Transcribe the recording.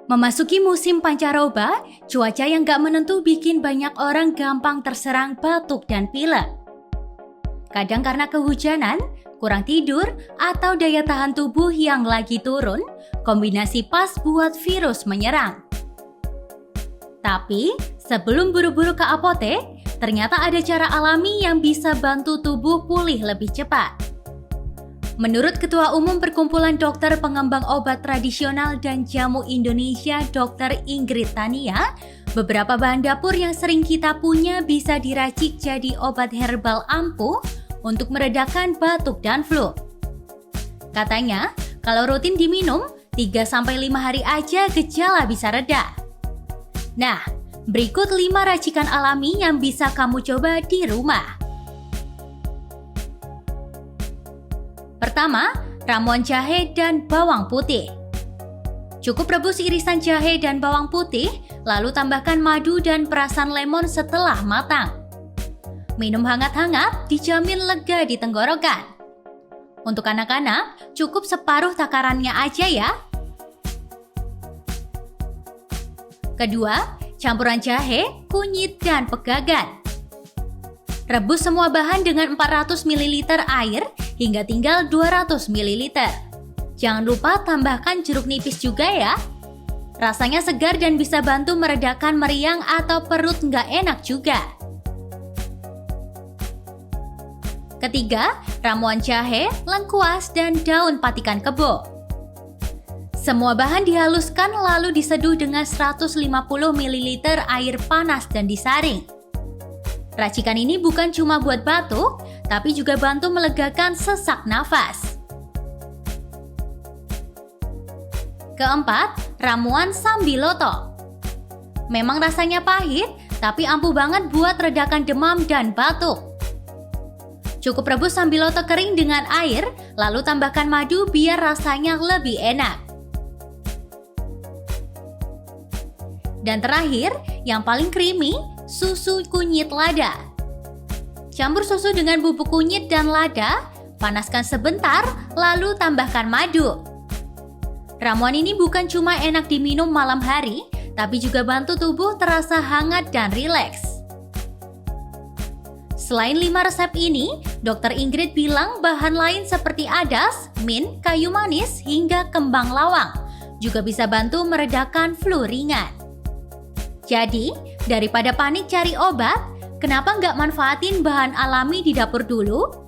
Memasuki musim pancaroba, cuaca yang gak menentu bikin banyak orang gampang terserang batuk dan pilek. Kadang karena kehujanan, kurang tidur, atau daya tahan tubuh yang lagi turun, kombinasi pas buat virus menyerang. Tapi, sebelum buru-buru ke apotek, ternyata ada cara alami yang bisa bantu tubuh pulih lebih cepat. Menurut Ketua Umum Perkumpulan Dokter Pengembang Obat Tradisional dan Jamu Indonesia, Dr. Ingrid Tania, beberapa bahan dapur yang sering kita punya bisa diracik jadi obat herbal ampuh untuk meredakan batuk dan flu. Katanya, kalau rutin diminum, 3-5 hari aja gejala bisa reda. Nah, berikut 5 racikan alami yang bisa kamu coba di rumah. Pertama, ramuan jahe dan bawang putih. Cukup rebus irisan jahe dan bawang putih, lalu tambahkan madu dan perasan lemon setelah matang. Minum hangat-hangat dijamin lega di tenggorokan. Untuk anak-anak, cukup separuh takarannya aja ya. Kedua, campuran jahe, kunyit, dan pegagan. Rebus semua bahan dengan 400 ml air hingga tinggal 200 ml. Jangan lupa tambahkan jeruk nipis juga ya. Rasanya segar dan bisa bantu meredakan meriang atau perut nggak enak juga. Ketiga, ramuan jahe, lengkuas, dan daun patikan kebo. Semua bahan dihaluskan lalu diseduh dengan 150 ml air panas dan disaring. Racikan ini bukan cuma buat batuk, tapi juga bantu melegakan sesak nafas. Keempat, ramuan sambiloto. Memang rasanya pahit, tapi ampuh banget buat redakan demam dan batuk. Cukup rebus sambiloto kering dengan air, lalu tambahkan madu biar rasanya lebih enak. Dan terakhir, yang paling creamy, susu kunyit lada. Campur susu dengan bubuk kunyit dan lada, panaskan sebentar, lalu tambahkan madu. Ramuan ini bukan cuma enak diminum malam hari, tapi juga bantu tubuh terasa hangat dan rileks. Selain 5 resep ini, Dr. Ingrid bilang bahan lain seperti adas, mint, kayu manis, hingga kembang lawang juga bisa bantu meredakan flu ringan. Jadi, daripada panik cari obat, kenapa nggak manfaatin bahan alami di dapur dulu?